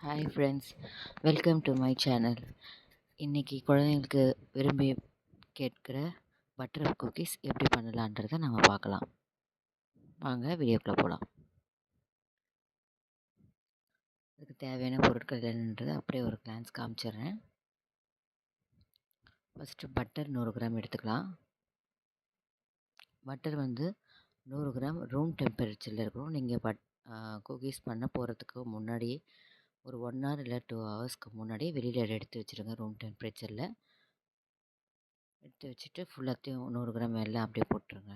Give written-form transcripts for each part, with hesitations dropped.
Hi friends, welcome to my channel. இன்றைக்கி குழந்தைங்களுக்கு விரும்பி கேட்குற பட்டர் குக்கீஸ் எப்படி பண்ணலான்றதை நம்ம பார்க்கலாம். வாங்க வீடியோக்குள்ளே போகலாம். அதுக்கு தேவையான பொருட்கள் என்னன்றதை அப்படியே ஒரு கிளான்ஸ் காமிச்சிடுறேன். ஃபஸ்ட்டு பட்டர் 100 கிராம் எடுத்துக்கலாம். பட்டர் 100 கிராம் ரூம் டெம்பரேச்சரில் இருக்கணும். நீங்கள் குக்கீஸ் பண்ண போகிறதுக்கு முன்னாடி ஒரு 1 hour இல்லை 2 hours முன்னாடி வெளியில் எடுத்து வச்சுருங்க. ரூம் டெம்பரேச்சரில் எடுத்து வச்சுட்டு ஃபுல்லாத்தையும் 100 கிராம் எல்லாம் அப்படியே போட்டுருங்க.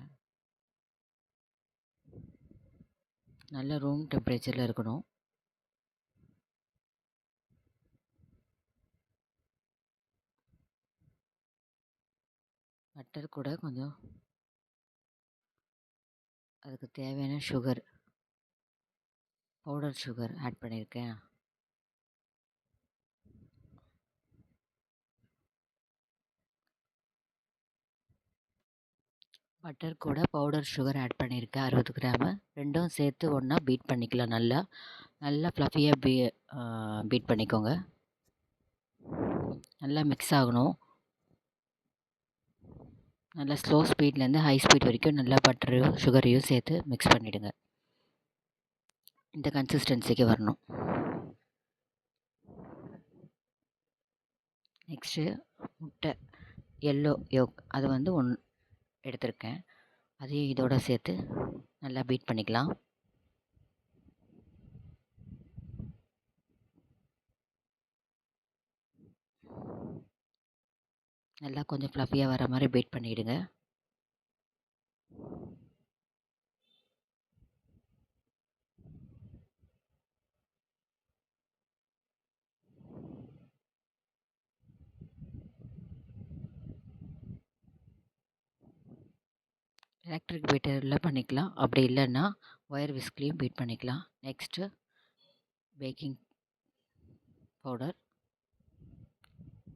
நல்ல ரூம் டெம்பரேச்சரில் இருக்கணும். பட்டர் கூட கொஞ்சம் அதுக்கு தேவையான பவுடர் சுகர் ஆட் பண்ணியிருக்கேன். பட்டர் கூட பவுடர் சுகர் ஆட் பண்ணியிருக்கேன் 60 கிராமு. ரெண்டும் சேர்த்து ஒன்றா பீட் பண்ணிக்கலாம். நல்லா ஃப்ளஃபியாக பீட் பண்ணிக்கோங்க. நல்லா மிக்ஸ் ஆகணும். நல்லா ஸ்லோ ஸ்பீட்லேருந்து ஹை ஸ்பீட் வரைக்கும் நல்லா பட்டரையும் சுகரையும் சேர்த்து மிக்ஸ் பண்ணிவிடுங்க. இந்த கன்சிஸ்டன்சிக்கு வரணும். நெக்ஸ்ட்டு முட்டை எல்லோ யோக் அது 1 எடுத்திருக்கேன். அதையும் இதோட சேர்த்து நல்லா பீட் பண்ணிக்கலாம். நல்லா கொஞ்சம் ஃப்ளஃபியாக வர மாதிரி பீட் பண்ணிவிடுங்க. எலக்ட்ரிக் பீட்டரில் பண்ணிக்கலாம். அப்படி இல்லைன்னா ஒயர் விஸ்க்லேயும் பீட் பண்ணிக்கலாம். நெக்ஸ்ட்டு பேக்கிங் பவுடர்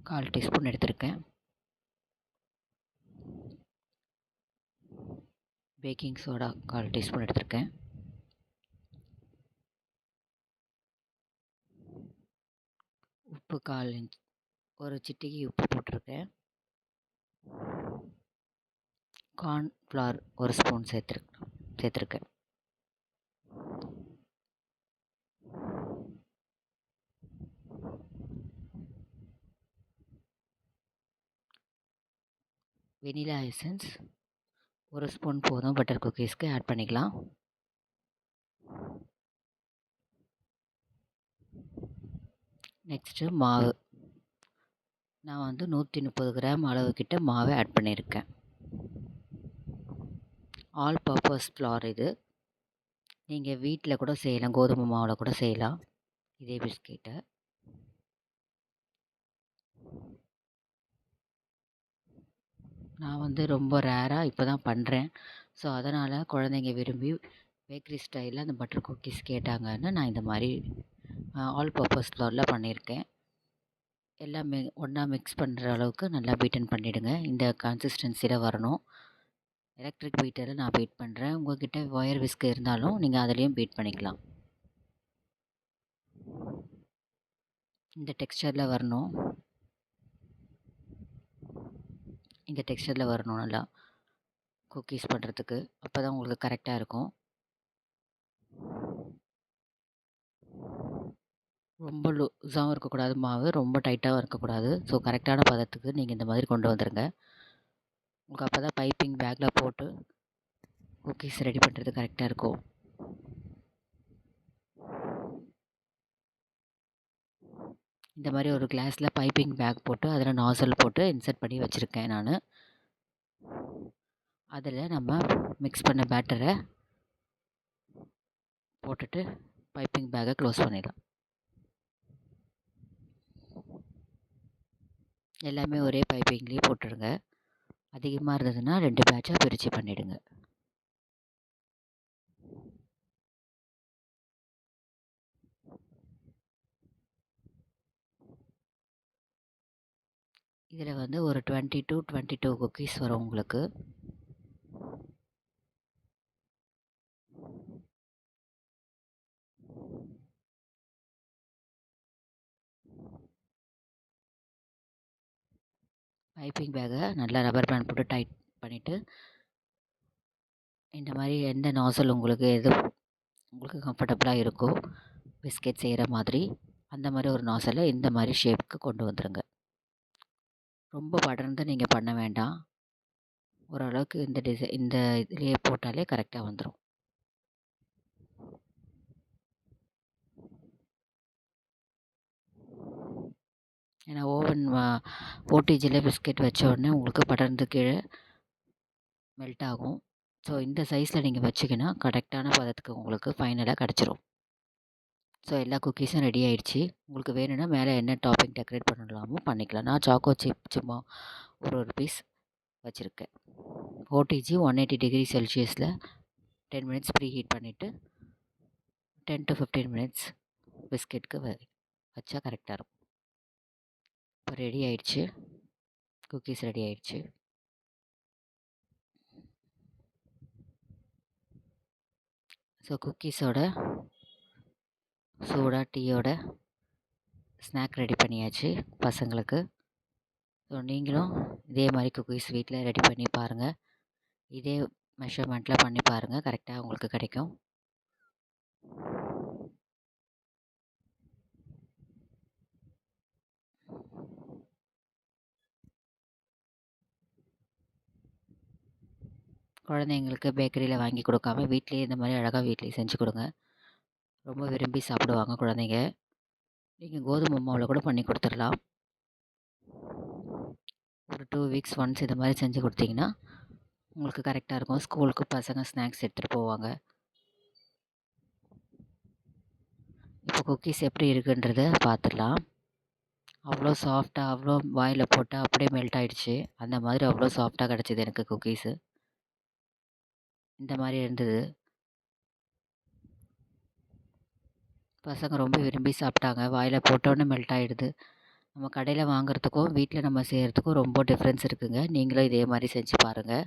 1/4 டீஸ்பூன் எடுத்திருக்கேன். பேக்கிங் சோடா 1/4 டீஸ்பூன் எடுத்திருக்கேன். உப்பு 1/4 ஒரு சிட்டிகை உப்பு போட்டிருக்கேன். கார்ன்ஃப்ளவர் 1 ஸ்பூன் சேர்த்துருக்கேன். வெனிலா எசன்ஸ் 1 ஸ்பூன் போதும். பட்டர் குக்கீஸ்க்கு ஆட் பண்ணிக்கலாம். நெக்ஸ்ட்டு மாவு நான் 130 கிராம் அளவுக்கிட்ட மாவை ஆட் பண்ணியிருக்கேன். ஆல் பர்பஸ் ஃப்ளார் இது. நீங்கள் வீட்டில் கூட செய்யலாம். கோதுமை மாவில் கூட செய்யலாம் இதே பிஸ்கெட்டை. நான் ரொம்ப ரேராக இப்போ தான் பண்ணுறேன். ஸோ அதனால் குழந்தைங்க விரும்பி பேக்கரி ஸ்டைலில் அந்த பட்டர் குக்கீஸ் கேட்டாங்கன்னு நான் இந்த மாதிரி ஆல் பர்பஸ் ஃப்ளாரில் பண்ணியிருக்கேன். எல்லாமே ஒன்றா மிக்ஸ் பண்ணுற அளவுக்கு நல்லா பீட்டன் பண்ணிவிடுங்க. இந்த கன்சிஸ்டன்சியில் வரணும். எலக்ட்ரிக் பீட்டரில் நான் பீட் பண்ணுறேன். உங்கள்கிட்ட ஒயர் விஸ்க் இருந்தாலும் நீங்கள் அதுலேயும் பீட் பண்ணிக்கலாம். இந்த டெக்ஸ்சரில் வரணும். நல்லா குக்கீஸ் பண்ணுறதுக்கு. அப்போ தான் உங்களுக்கு கரெக்டாக இருக்கும். ரொம்ப லூஸாகவும் இருக்கக்கூடாது மாவு, ரொம்ப டைட்டாகவும் இருக்கக்கூடாது. ஸோ கரெக்டான பதத்துக்கு நீங்கள் இந்த மாதிரி கொண்டு வந்துடுங்க. உங்களுக்கு அப்போ தான் பைப்பிங் பேக்கில் போட்டு குக்கீஸ் ரெடி பண்ணுறது கரெக்டாக இருக்கும். இந்த மாதிரி ஒரு கிளாஸில் பைப்பிங் பேக் போட்டு அதில் நாசல் போட்டு இன்சர்ட் பண்ணி வச்சுருக்கேன் நான். அதில் நம்ம மிக்ஸ் பண்ண பேட்டரை போட்டுட்டு பைப்பிங் பேக்கை க்ளோஸ் பண்ணிடலாம். எல்லாமே ஒரே பைப்பிங்லேயே போட்டுடுங்க. அதிகமாக இருந்ததுன்னா 2 பேட்சாக பிரித்து பண்ணிவிடுங்க. இதில் ஒரு 22 குக்கீஸ் வரும் உங்களுக்கு. பைப்பிங் பேக்கை நல்லா ரப்பர் பேண்ட் போட்டு டைட் பண்ணிவிட்டு, இந்த மாதிரி எந்த நாசல் உங்களுக்கு கம்ஃபர்டபுளாக இருக்கோ பிஸ்கெட் செய்கிற மாதிரி, அந்த மாதிரி ஒரு நாசலை இந்த மாதிரி ஷேப்புக்கு கொண்டு வந்துடுங்க. ரொம்ப படர்ந்து நீங்கள் பண்ண வேண்டாம். ஓரளவுக்கு இந்த இதுலேயே போட்டாலே கரெக்டாக வந்துடும். ஏன்னா ஓவன் ஓடிஜியில் பிஸ்கெட் வச்ச உடனே உங்களுக்கு படர்ந்து கீழே மெல்ட் ஆகும். ஸோ இந்த சைஸில் நீங்கள் வச்சிங்கன்னா கரெக்டான பதத்துக்கு உங்களுக்கு ஃபைனலாக கிடச்சிரும். ஸோ எல்லா குக்கீஸும் ரெடி ஆயிடுச்சு. உங்களுக்கு வேணும்னா மேலே என்ன டாப்பிங் டெக்கரேட் பண்ணலாமோ பண்ணிக்கலாம். நான் சாக்கோ சிப் சும்மா ஒரு பீஸ் வச்சுருக்கேன். ஓடிஜி 180 டிகிரி செல்சியஸில் 10 மினிட்ஸ் ப்ரீ ஹீட் பண்ணிவிட்டு 10 to 15 மினிட்ஸ் பிஸ்கெட்டுக்கு வச்சா கரெக்டாக இருக்கும். இப்போ ரெடி ஆயிடுச்சு, குக்கீஸ் ரெடி ஆயிடுச்சு. ஸோ குக்கீஸோட சூடாக டீயோட ஸ்நாக் ரெடி பண்ணியாச்சு பசங்களுக்கு. ஸோ நீங்களும் இதே மாதிரி குக்கீஸ் வீட்டில் ரெடி பண்ணி பாருங்கள். இதே மெஷர்மெண்ட்டில் பண்ணி பாருங்கள், கரெக்டாக உங்களுக்கு கிடைக்கும். குழந்தைங்களுக்கு பேக்கரியில் வாங்கி கொடுக்காம வீட்லேயே இந்த மாதிரி அழகாக வீட்லேயே செஞ்சு கொடுங்க. ரொம்ப விரும்பி சாப்பிடுவாங்க குழந்தைங்க. நீங்கள் கோதுமை மாவில் கூட பண்ணி கொடுத்துடலாம். ஒரு 2 வீக்ஸ் ஒன்ஸ் இந்த மாதிரி செஞ்சு கொடுத்தீங்கன்னா உங்களுக்கு கரெக்டாக இருக்கும். ஸ்கூலுக்கு பசங்க ஸ்நாக்ஸ் எடுத்துகிட்டு போவாங்க. இப்போ குக்கீஸ் எப்படி இருக்குன்றத பார்த்துடலாம். அவ்வளோ சாஃப்டாக, அவ்வளோ வாயில் போட்டால் அப்படியே மெல்ட் ஆகிடுச்சு. அந்த மாதிரி அவ்வளோ சாஃப்டாக கிடச்சிது எனக்கு குக்கீஸு. இந்த மாதிரி இருந்தது. பசங்க ரொம்ப விரும்பி சாப்பிட்டாங்க. வாயில் போட்டோன்னே மெல்ட் ஆகிடுது. நம்ம கடையில் வாங்குறதுக்கும் வீட்டில் நம்ம செய்கிறதுக்கும் ரொம்ப டிஃப்ரென்ஸ் இருக்குங்க. நீங்களும் இதே மாதிரி செஞ்சு பாருங்கள்.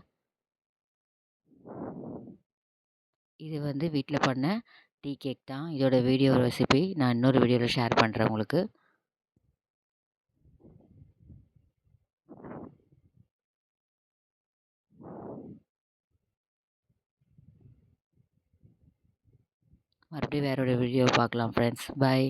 இது வீட்டில் பண்ண டீ கேக் தான். இதோட வீடியோ ரெசிபி நான் இன்னொரு வீடியோவில் ஷேர் பண்ணுறேன் உங்களுக்கு. மறுபடியும் வேற ஒரு வீடியோ பார்க்கலாம் ஃப்ரெண்ட்ஸ். பாய்.